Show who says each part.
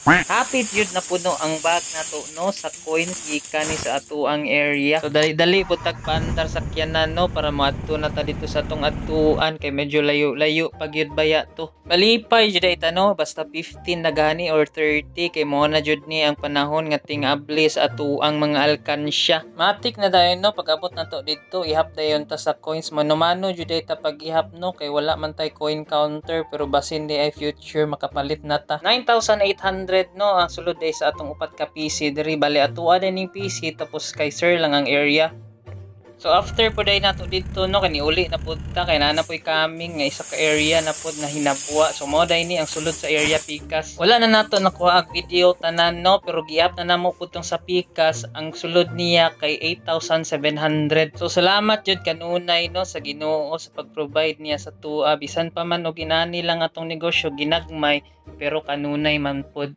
Speaker 1: Hapit yun na puno ang bag na to no sa coins gikan ni sa atuang area. So dali-dali pud tagpaandar sa kyanan no para maadto na ta dito sa tong atuan kay medyo layo-layo pag yun baya to. Malipay jud ita no basta 15 na gani or 30 kay mo na jud ni ang panahon nga tingabli sa atuang mga alkansya. Matik na dayon no pag abot na to dito ihap dayon ta sa coins mano-mano jud ita pag ihap no kay wala man tay coin counter pero basin di ay future makapalit na ta. 9,800 no ang sulod ay sa atong upat ka PC diri bali atuwa din ning PC tapos kay sir lang ang area. So after po day nato dito no kani uli na pud ta kay naa po'y coming nga isa ka area na pud na hinabwa. So mo day ni ang sulod sa area Picas. Wala na nato nakuha ang video tanan no pero giap na namo pud tong sa Picas ang sulod niya kay 8,700. So salamat jud kanunay no sa Ginoo sa pag-provide niya sa tuwa bisan pa man og inani lang atong negosyo ginagmay pero kanunay man pud.